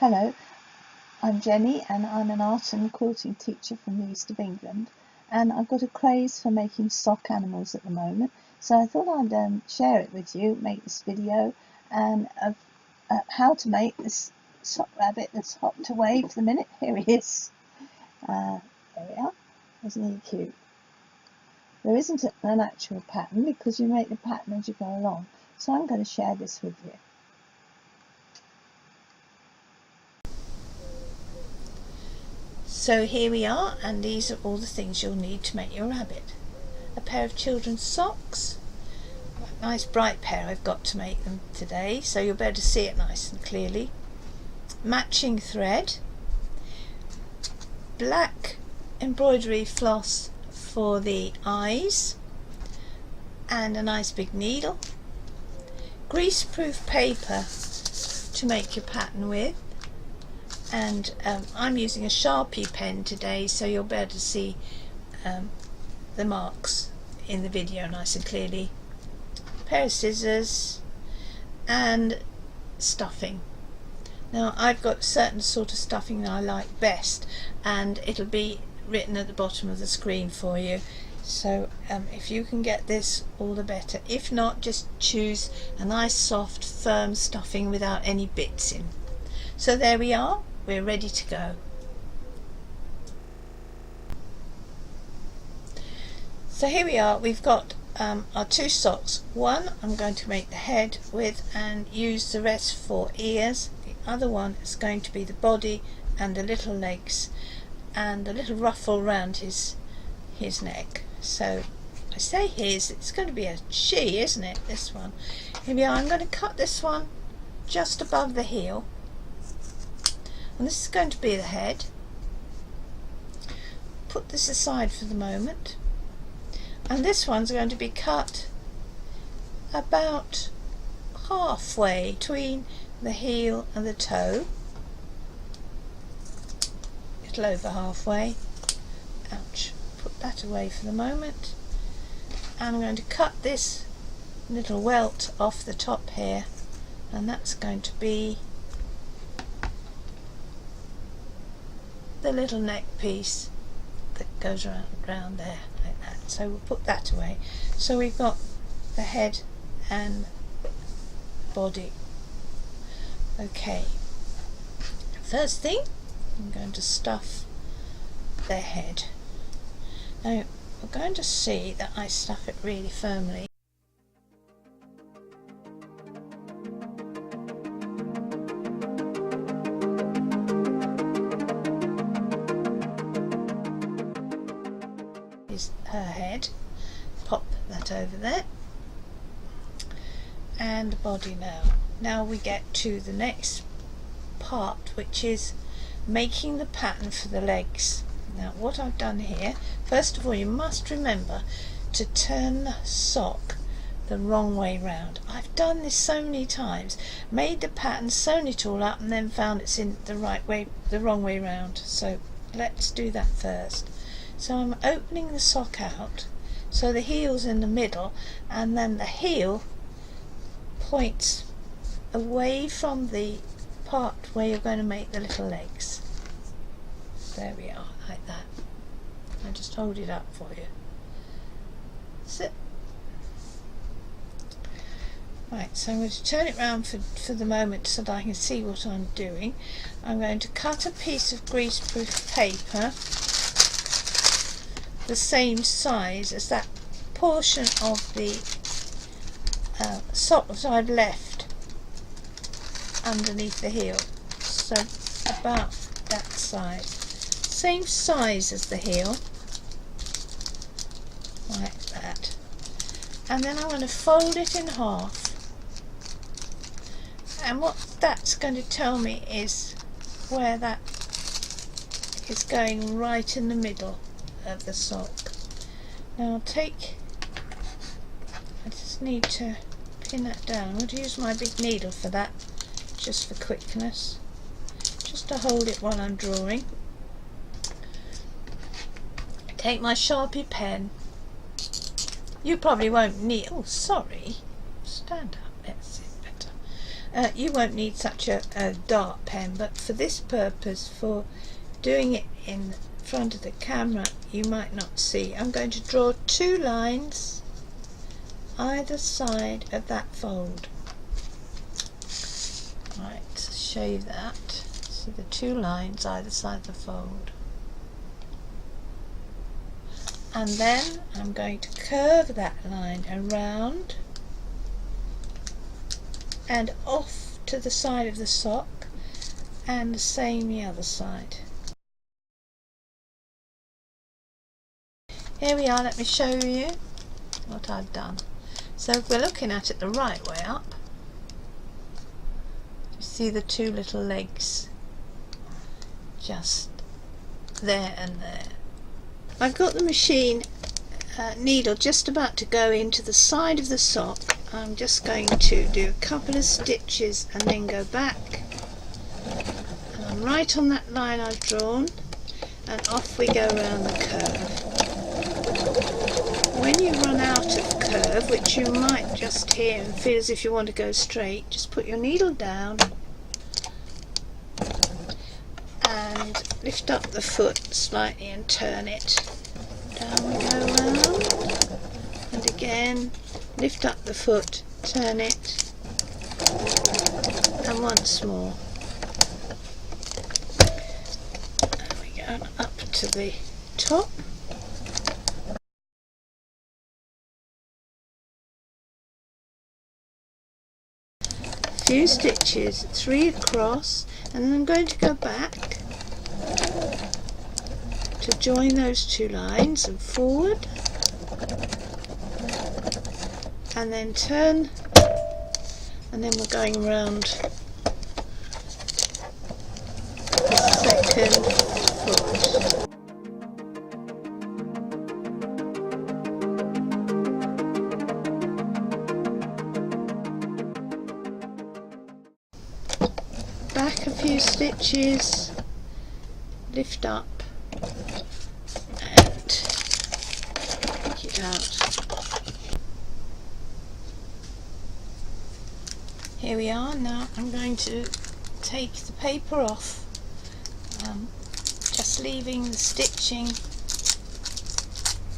Hello, I'm Jenny and I'm an art and quilting teacher from the east of England, and I've got a craze for making sock animals at the moment, so I thought I'd share it with you, make this video and of how to make this sock rabbit that's hopped away for the minute. Here he is. There we are. Isn't he cute? There isn't an actual pattern because you make the pattern as you go along, so I'm going to share this with you. So here we are, and these are all the things you'll need to make your rabbit. A pair of children's socks, a nice bright pair I've got to make them today, so you'll be able to see it nice and clearly. Matching thread, black embroidery floss for the eyes, and a nice big needle, greaseproof paper to make your pattern with, and I'm using a Sharpie pen today, so you'll be able to see the marks in the video nice and clearly. A pair of scissors and stuffing. Now I've got a certain sort of stuffing that I like best, and it'll be written at the bottom of the screen for you, so if you can get this, all the better. If not, just choose a nice soft firm stuffing without any bits in. So there we are. We're ready to go. So here we are, we've got our two socks. One I'm going to make the head with and use the rest for ears. The other one is going to be the body and the little legs and a little ruffle around his neck. So I say his, it's going to be a she, isn't it, this one? Here we are. I'm going to cut this one just above the heel. And this is going to be the head. Put this aside for the moment. And this one's going to be cut about halfway between the heel and the toe. A little over halfway. Ouch. Put that away for the moment. And I'm going to cut this little welt off the top here. And that's going to be the little neck piece that goes around there like that. So we'll put that away. So we've got the head and body. Okay, first thing, I'm going to stuff their head. Now we're going to see that I stuff it really firmly. Her head, pop that over there, and the body. Now we get to the next part, which is making the pattern for the legs. Now what I've done here, first of all, you must remember to turn the sock the wrong way round. I've done this so many times, made the pattern, sewn it all up, and then found it's in the wrong way round. So let's do that first. So I'm opening the sock out, so the heel's in the middle, and then the heel points away from the part where you're going to make the little legs. There we are, like that. I'll just hold it up for you. Sit. Right, so I'm going to turn it round for the moment so that I can see what I'm doing. I'm going to cut a piece of greaseproof paper the same size as that portion of the sock that I've left underneath the heel, so about that size, same size as the heel, like that. And then I'm going to fold it in half, and what that's going to tell me is where that is going, right in the middle of the sock. Now I just need to pin that down. I'm going to use my big needle for that, just for quickness, just to hold it while I'm drawing. Take my Sharpie pen. You probably won't need, oh sorry, stand up, that's it better. You won't need such a dart pen, but for this purpose, for doing it in front of the camera, you might not see. I'm going to draw 2 lines either side of that fold. Right, show you that. So the 2 lines either side of the fold. And then I'm going to curve that line around and off to the side of the sock, and the same the other side. Here we are, let me show you what I've done. So if we're looking at it the right way up, you see the 2 little legs just there and there. I've got the machine needle just about to go into the side of the sock. I'm just going to do a couple of stitches and then go back, and I'm right on that line I've drawn, and off we go around the curve. When you run out of curve, which you might just hear and feel as if you want to go straight, just put your needle down and lift up the foot slightly and turn it. Down we go round, and again lift up the foot, turn it, and once more. There we go, up to the top. A few stitches, 3 across, and then I'm going to go back to join those 2 lines and forward, and then turn, and then we're going around the second foot. Back a few stitches, lift up and take it out. Here we are. Now I'm going to take the paper off, just leaving the stitching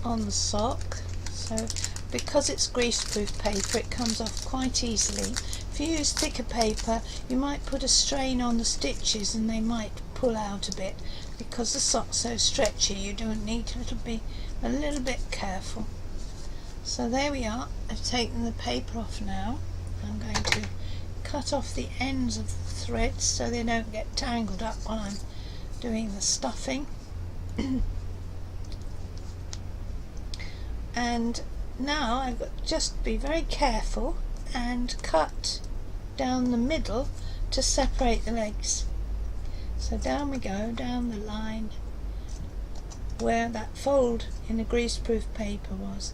on the sock. So because it's greaseproof paper, it comes off quite easily. If you use thicker paper, you might put a strain on the stitches and they might pull out a bit. Because the sock's so stretchy, you don't need to be a little bit careful. So there we are. I've taken the paper off now. I'm going to cut off the ends of the threads so they don't get tangled up while I'm doing the stuffing. And now I've got to just be very careful and cut down the middle to separate the legs. So down we go, down the line where that fold in the greaseproof paper was,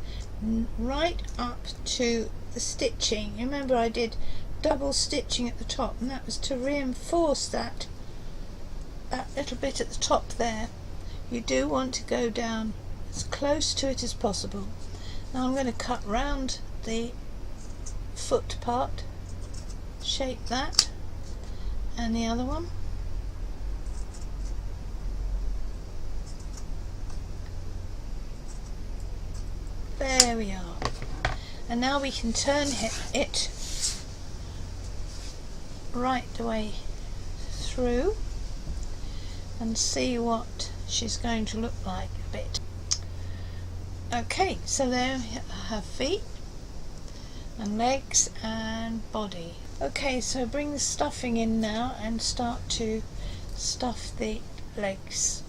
right up to the stitching. You remember I did double stitching at the top, and that was to reinforce that little bit at the top there. You do want to go down as close to it as possible. Now I'm going to cut round the foot part, shape that, and the other one. There we are. And now we can turn it right the way through and see what she's going to look like a bit. Okay, so there are her feet and legs and body. Okay, so bring the stuffing in now and start to stuff the legs.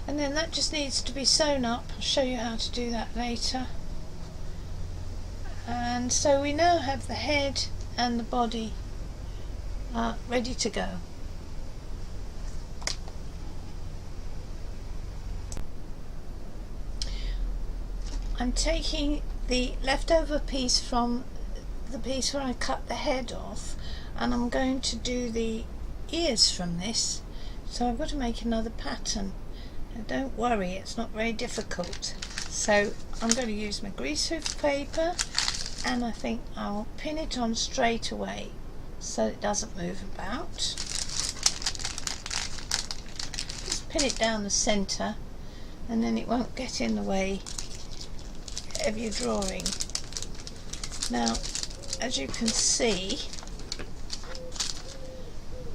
And then that just needs to be sewn up. I'll show you how to do that later. And so we now have the head and the body ready to go. I'm taking the leftover piece from the piece where I cut the head off, and I'm going to do the ears from this. So I've got to make another pattern. Now don't worry, it's not very difficult. So I'm going to use my greaseproof paper, and I think I'll pin it on straight away so it doesn't move about. Just pin it down the centre, and then it won't get in the way of your drawing. Now, as you can see,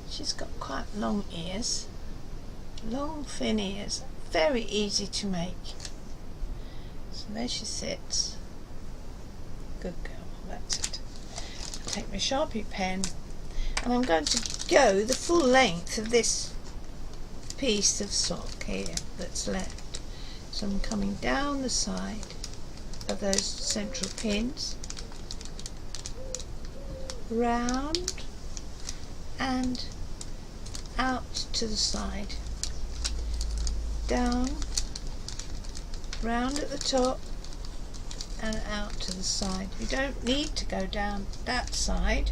she's got quite long ears, long thin ears, very easy to make. So there she sits. Good girl, that's it. I'll take my Sharpie pen, and I'm going to go the full length of this piece of sock here that's left. So I'm coming down the side of those central pins, round and out to the side, down, round at the top and out to the side. You don't need to go down that side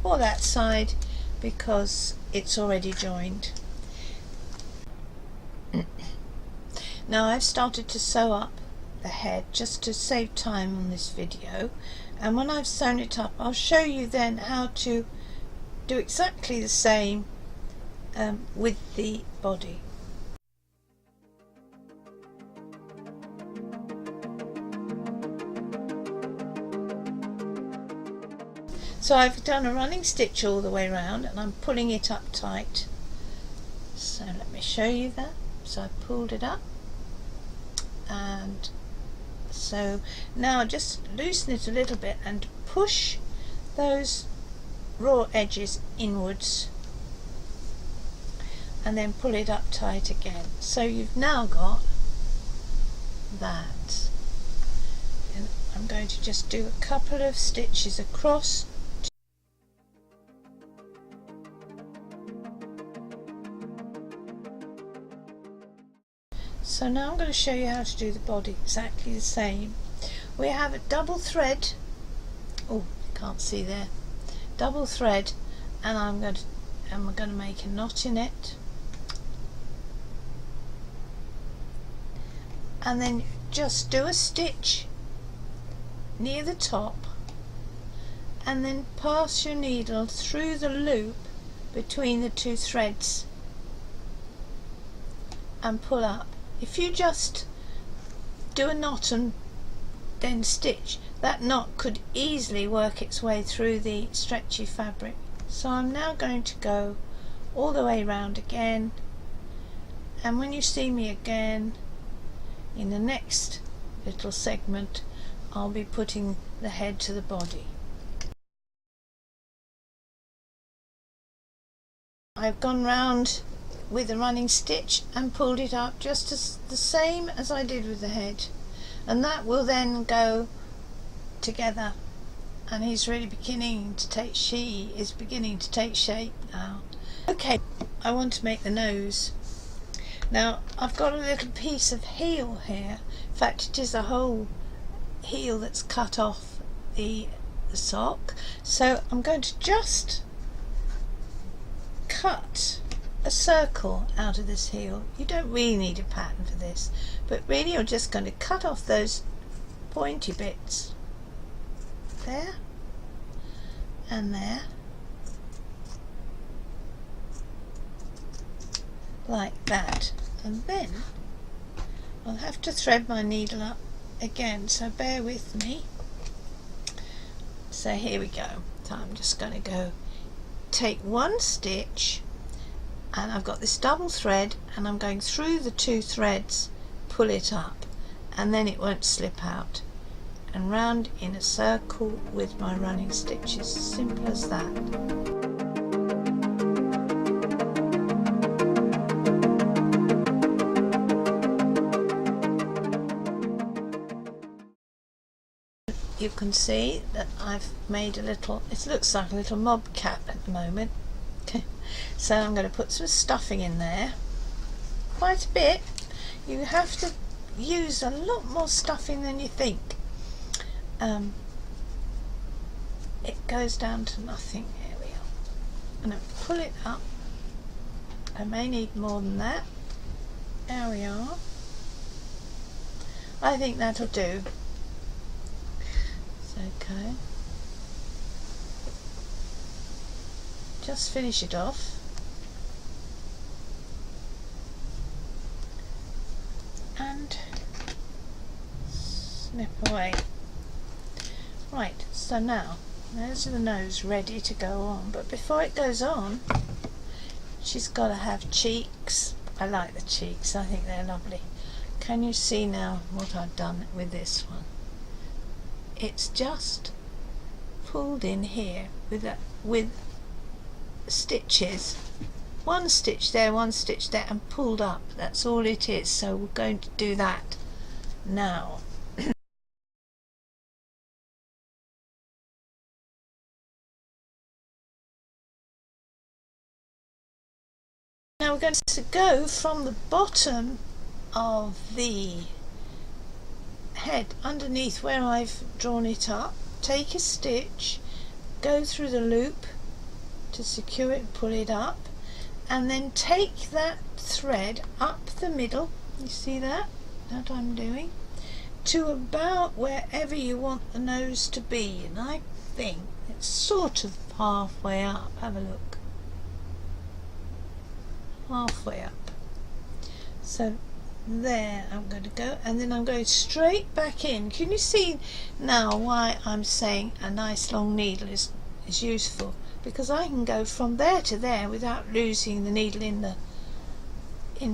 or that side because it's already joined. Now I've started to sew up the head just to save time on this video, and when I've sewn it up I'll show you then how to do exactly the same with the body. So I've done a running stitch all the way around, and I'm pulling it up tight. So let me show you that. So I pulled it up, and so now just loosen it a little bit and push those raw edges inwards, and then pull it up tight again. So you've now got that. And I'm going to just do a couple of stitches across. So now I'm going to show you how to do the body exactly the same. We have a double thread. Oh, you can't see there. Double thread, and we're going to make a knot in it, and then just do a stitch near the top, and then pass your needle through the loop between the two threads and pull up. If you just do a knot and then stitch, that knot could easily work its way through the stretchy fabric. So I'm now going to go all the way around again, and when you see me again in the next little segment, I'll be putting the head to the body. I've gone round with a running stitch and pulled it up just as the same as I did with the head, and that will then go together, and he's really beginning to take, she is beginning to take shape now. Okay, I want to make the nose. Now I've got a little piece of heel here. In fact, it is a whole heel that's cut off the sock, so I'm going to just cut a circle out of this heel. You don't really need a pattern for this, but really you're just going to cut off those pointy bits there and there, like that, and then I'll have to thread my needle up again, so bear with me. So here we go. So I'm just going to go take one stitch, and I've got this double thread, and I'm going through the two threads, pull it up, and then it won't slip out, and round in a circle with my running stitches. Simple as that. You can see that I've made a little, it looks like a little mob cap at the moment. So I'm going to put some stuffing in there, quite a bit. You have to use a lot more stuffing than you think. It goes down to nothing. Here we are. And then pull it up. I may need more than that. There we are. I think that'll do. It's okay. Just finish it off. And snip away. Right, so now there's the nose ready to go on, but before it goes on, she's got to have cheeks. I like the cheeks, I think they're lovely. Can you see now what I've done with this one? It's just pulled in here with stitches. One stitch there, one stitch there, and pulled up. That's all it is. So we're going to do that now. Now we're going to go from the bottom of the head underneath where I've drawn it up, take a stitch, go through the loop to secure it and pull it up, and then take that thread up the middle, you see that I'm doing, to about wherever you want the nose to be, and I think it's sort of halfway up. Have a look. Halfway up. So there I'm going to go, and then I'm going straight back in. Can you see now why I'm saying a nice long needle is useful? Because I can go from there to there without losing the needle in the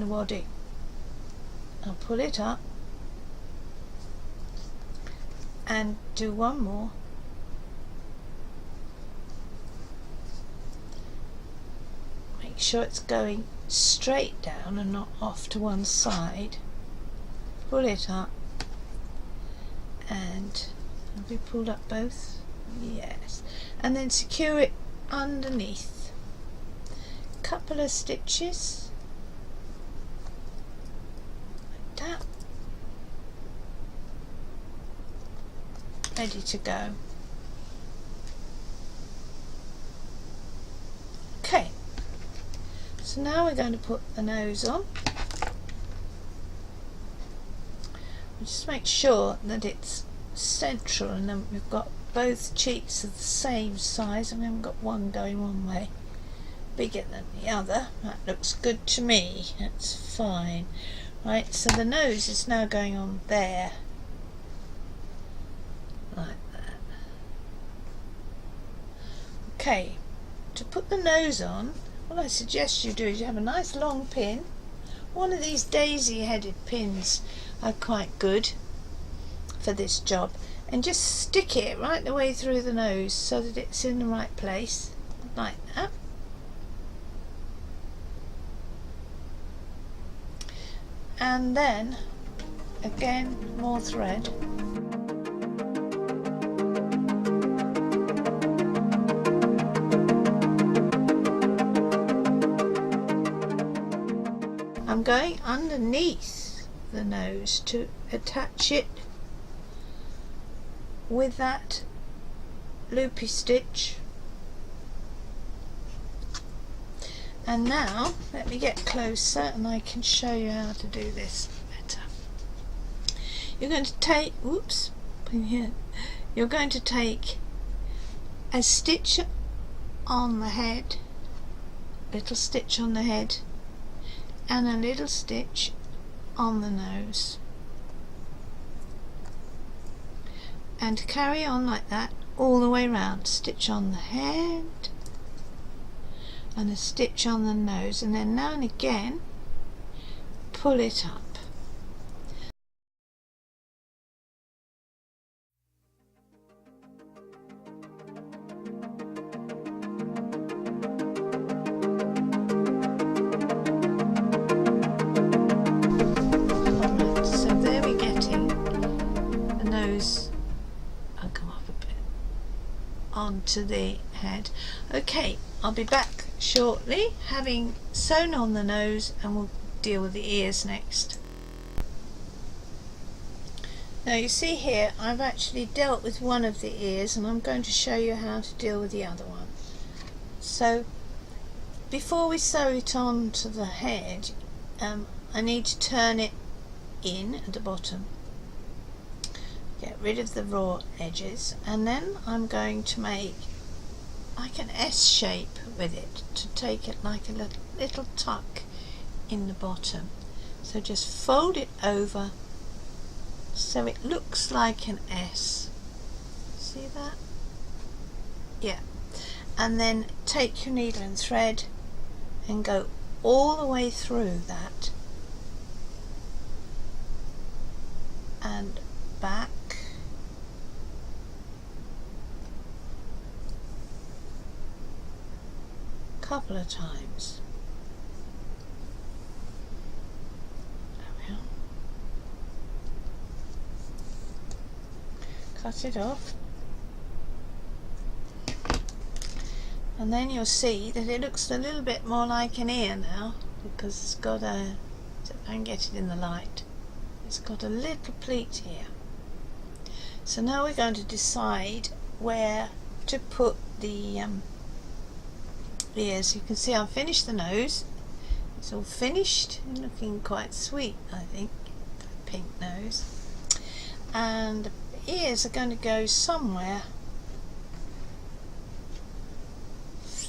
wadding. I'll pull it up and do one more. Make sure it's going straight down and not off to one side. Pull it up, and have we pulled up both? Yes. And then secure it underneath. Couple of stitches like that. Ready to go. Okay, so now we're going to put the nose on. Just make sure that it's central, and then we've got both cheeks of the same size, and we haven't got one going one way bigger than the other. That looks good to me. That's fine. Right, so the nose is now going on there, like that. Okay, to put the nose on, what I suggest you do is you have a nice long pin. One of these daisy headed pins are quite good for this job, and just stick it right the way through the nose so that it's in the right place, like that. And then again more thread. I'm going underneath the nose to attach it with that loopy stitch. And now let me get closer and I can show you how to do this better. You're going to take, whoops, put here. You're going to take a stitch on the head, little stitch on the head, and a little stitch on the nose, and carry on like that all the way round. Stitch on the head and a stitch on the nose, and then now and again pull it up. Alright, so there we're getting the nose. I'll come up a bit onto the head. Okay, I'll be back shortly having sewn on the nose, and we'll deal with the ears next. Now you see here I've actually dealt with one of the ears, and I'm going to show you how to deal with the other one. So before we sew it on to the head, I need to turn it in at the bottom, get rid of the raw edges, and then I'm going to make like an S shape with it to take it like a little tuck in the bottom. So just fold it over so it looks like an S. See that? Yeah. And then take your needle and thread and go all the way through that and back, a couple of times. There we are. Cut it off, and then you'll see that it looks a little bit more like an ear now, because it's got a, if I can get it in the light, it's got a little pleat here. So now we're going to decide where to put the ears. You can see I've finished the nose. It's all finished and looking quite sweet, I think, pink nose. And the ears are going to go somewhere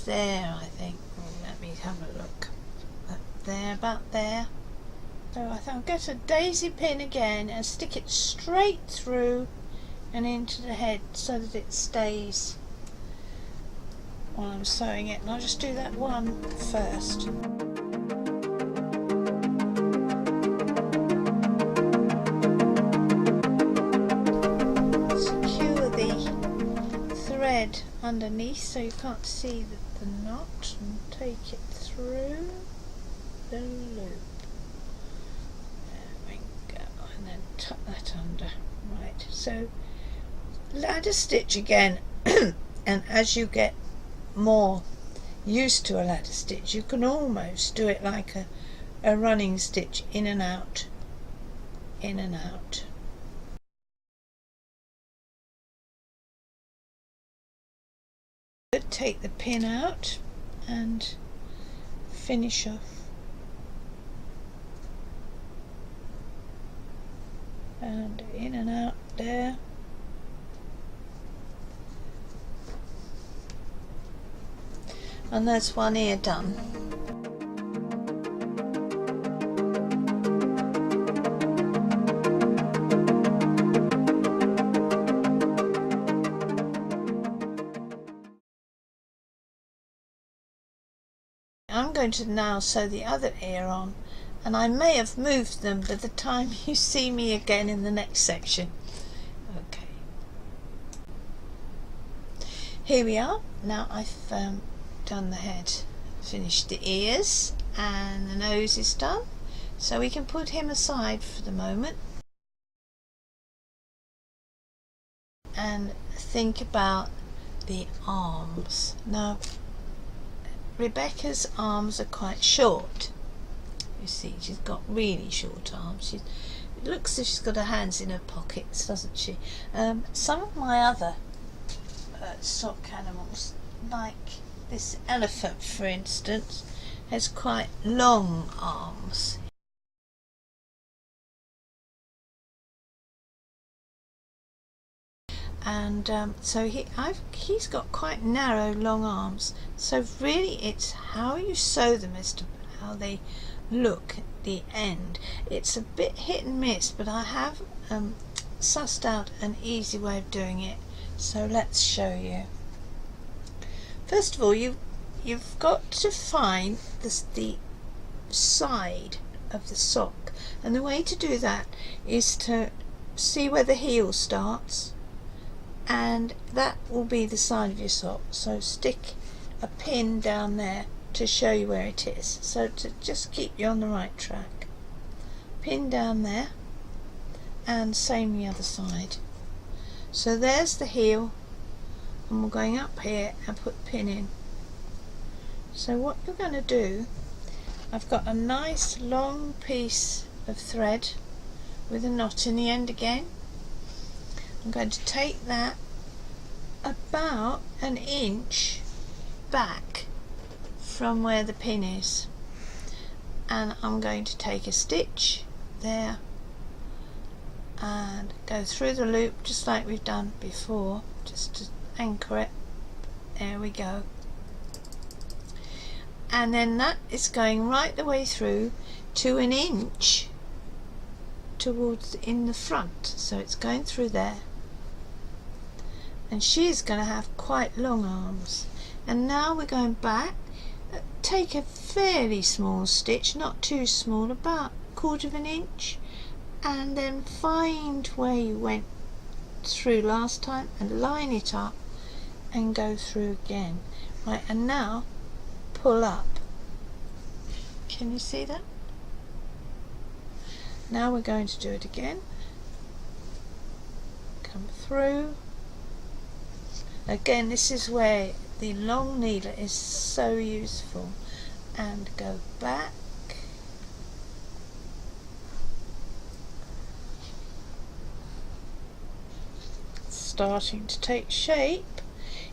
there, I think. Let me have a look. There, about there. So I think I'll get a daisy pin again and stick it straight through and into the head so that it stays while I'm sewing it. And I'll just do that one first. Secure the thread underneath so you can't see the knot, and take it through the loop. There we go, and then tuck that under. Right, so ladder stitch again, and as you get more used to a ladder stitch, you can almost do it like a running stitch, in and out, in and out. Take the pin out and finish off. And in and out there. And that's one ear done. I'm going to now sew the other ear on, and I may have moved them by the time you see me again in the next section. Okay. Here we are. Now I've done the head, finished the ears, and the nose is done, so we can put him aside for the moment and think about the arms. Now Rebecca's arms are quite short. You see, she's got really short arms. It looks as if she's got her hands in her pockets, doesn't she? Some of my other sock animals, like this elephant for instance, has quite long arms. And so he's got quite narrow long arms, so really it's how you sew them as to how they look at the end. It's a bit hit and miss, but I have sussed out an easy way of doing it, so let's show you. First of all, you've got to find the side of the sock, and the way to do that is to see where the heel starts, and that will be the side of your sock. So stick a pin down there to show you where it is, so to just keep you on the right track. Pin down there, and same the other side. So there's the heel, and we're going up here and put pin in. So what you're going to do, I've got a nice long piece of thread with a knot in the end again. I'm going to take that about an inch back from where the pin is, and I'm going to take a stitch there and go through the loop just like we've done before, just to anchor it. There we go. And then that is going right the way through to an inch towards in the front, so it's going through there, and she's going to have quite long arms. And now we're going back, take a fairly small stitch, not too small, about 1/4 of an inch, and then find where you went through last time and line it up and go through again. Right, and now pull up. Can you see that? Now we're going to do it again. Come through. Again, this is where the long needle is so useful. And go back. Starting to take shape.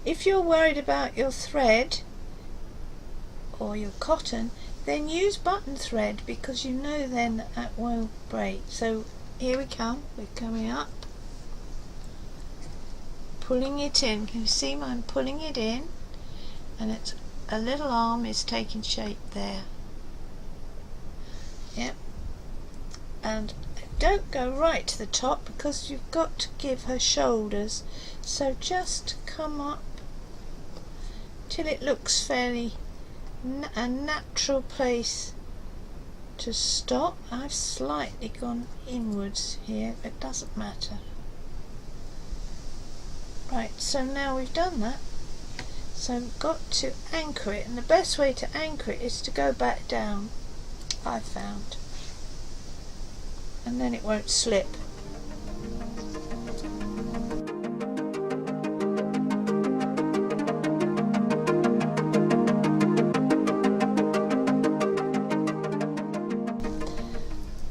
If you're worried about your thread or your cotton, then use button thread, because you know then that won't break. So here we come, we're coming up, pulling it in. Can you see I'm pulling it in, and it's a little arm is taking shape there. Yep. And don't go right to the top, because you've got to give her shoulders, so just come up till it looks fairly a natural place to stop. I've slightly gone inwards here, but it doesn't matter. Right, so now we've done that, so we've got to anchor it, and the best way to anchor it is to go back down, I've found, and then it won't slip.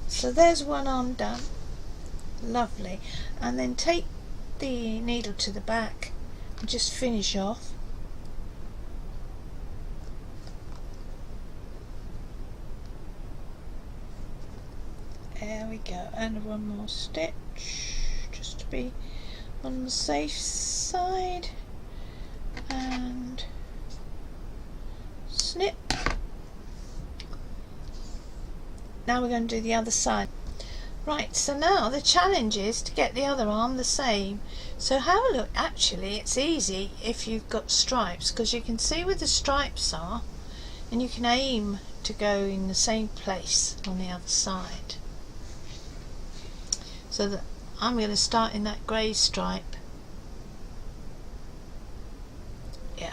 So there's one arm done, lovely, and then take the needle to the back and just finish off. There we go, and one more stitch just to be on the safe side, and snip. Now we're going to do the other side. Right, so now the challenge is to get the other arm the same. So have a look. Actually, it's easy if you've got stripes, because you can see where the stripes are, and you can aim to go in the same place on the other side. So that I'm going to start in that grey stripe. Yeah.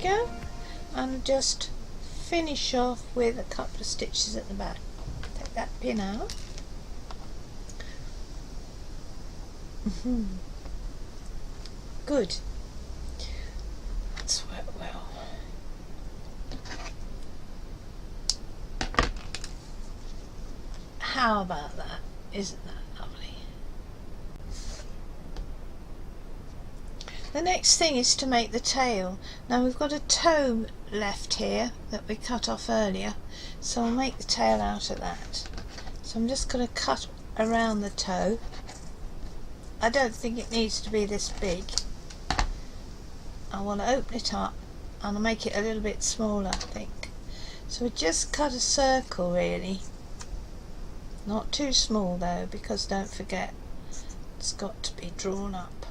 Go and just finish off with a couple of stitches at the back. Take that pin out. Good. That's worked well. How about that? Isn't that lovely? The next thing is to make the tail. Now we've got a toe left here that we cut off earlier, so I'll make the tail out of that. So I'm just going to cut around the toe. I don't think it needs to be this big. I want to open it up and I'll make it a little bit smaller, I think. So we just cut a circle really, not too small though, because don't forget it's got to be drawn up.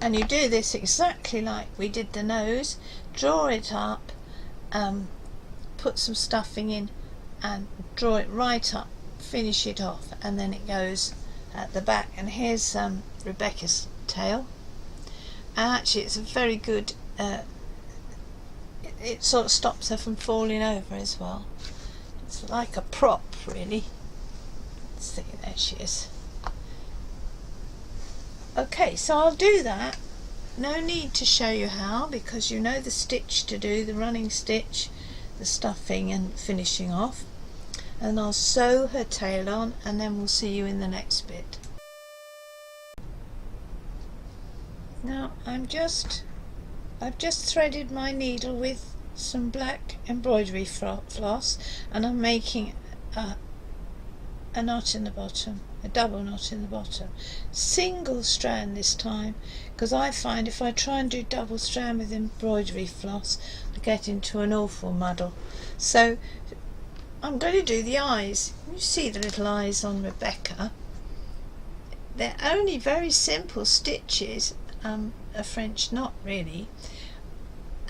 And you do this exactly like we did the nose. Draw it up, put some stuffing in and draw it right up, finish it off, and then it goes at the back. And here's Rebecca's tail, and actually it's a very good, it sort of stops her from falling over as well. It's like a prop really. Let's see, there she is. Okay, so I'll do that. No need to show you how, because you know the stitch to do, the running stitch, the stuffing and finishing off. And I'll sew her tail on, and then we'll see you in the next bit. Now I've just threaded my needle with some black embroidery floss, and I'm making a knot in the bottom, a double knot in the bottom, single strand this time, because I find if I try and do double strand with embroidery floss I get into an awful muddle. So I'm going to do the eyes. You see the little eyes on Rebecca. They're only very simple stitches, a French knot really,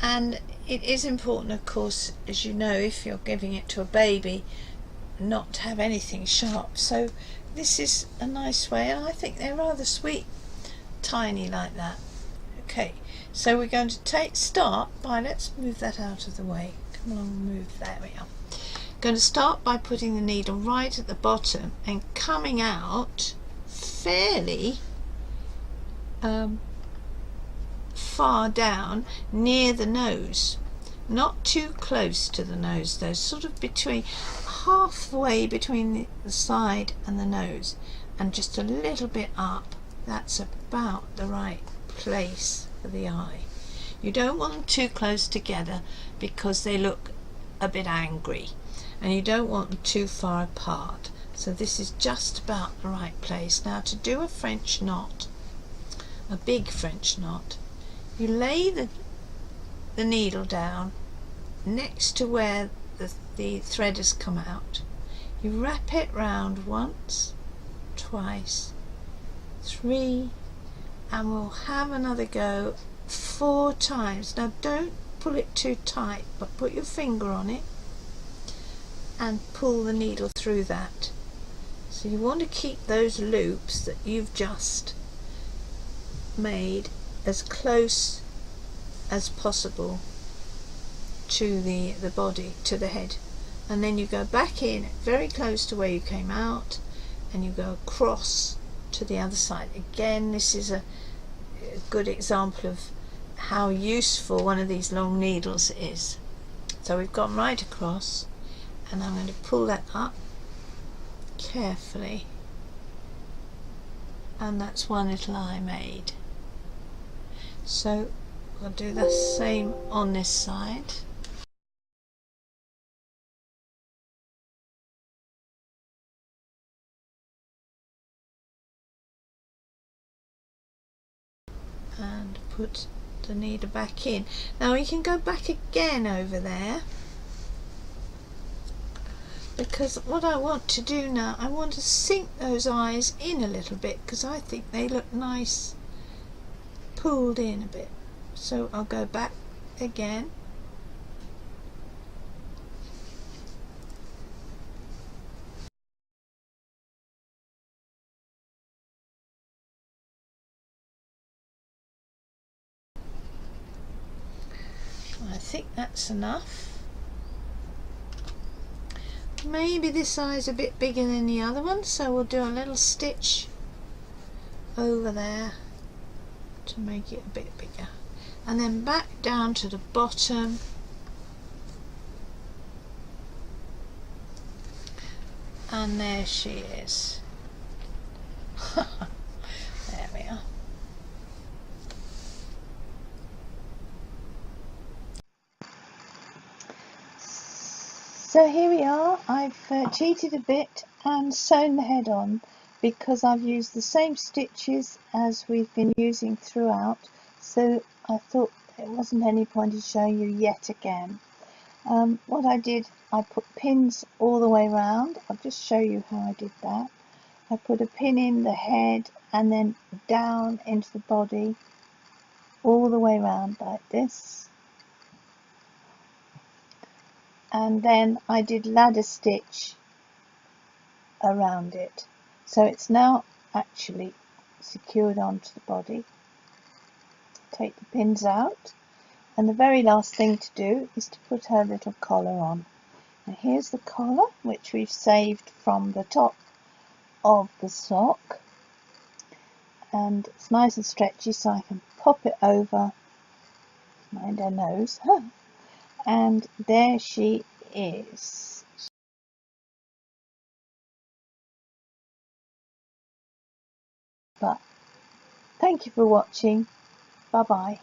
and it is important, of course, as you know, if you're giving it to a baby, not to have anything sharp. So this is a nice way, and I think they're rather sweet, tiny like that. Okay, so we're going to start by, let's move that out of the way. Come along, move, there we are. Going to start by putting the needle right at the bottom and coming out fairly far down near the nose, not too close to the nose though, sort of between halfway between the side and the nose, and just a little bit up. That's about the right place for the eye. You don't want them too close together because they look a bit angry, and you don't want them too far apart. So this is just about the right place. Now to do a French knot, a big French knot, you lay the needle down next to where the thread has come out. You wrap it round once, twice, 3, and we'll have another go 4 times. Now don't pull it too tight, but put your finger on it and pull the needle through that. So you want to keep those loops that you've just made as close as possible to the body, to the head, and then you go back in very close to where you came out, and you go across to the other side. Again, this is a good example of how useful one of these long needles is. So we've gone right across, and I'm going to pull that up carefully, and that's one little eye made. So I'll do the same on this side. And put the needle back in. Now you can go back again over there, because what I want to do now, I want to sink those eyes in a little bit, because I think they look nice pulled in a bit. So I'll go back again, I think that's enough. Maybe this eye is a bit bigger than the other one, so we'll do a little stitch over there to make it a bit bigger, and then back down to the bottom, and there she is. There we are. So here we are. I've cheated a bit and sewn the head on, because I've used the same stitches as we've been using throughout, so I thought it wasn't any point in showing you yet again. What I did, I put pins all the way around. I'll just show you how I did that. I put a pin in the head and then down into the body all the way around like this, and then I did ladder stitch around it, so it's now actually secured onto the body. Take the pins out, and the very last thing to do is to put her little collar on. Now here's the collar, which we've saved from the top of the sock, and it's nice and stretchy, so I can pop it over, mind her nose, and there she is. But thank you for watching. Bye bye.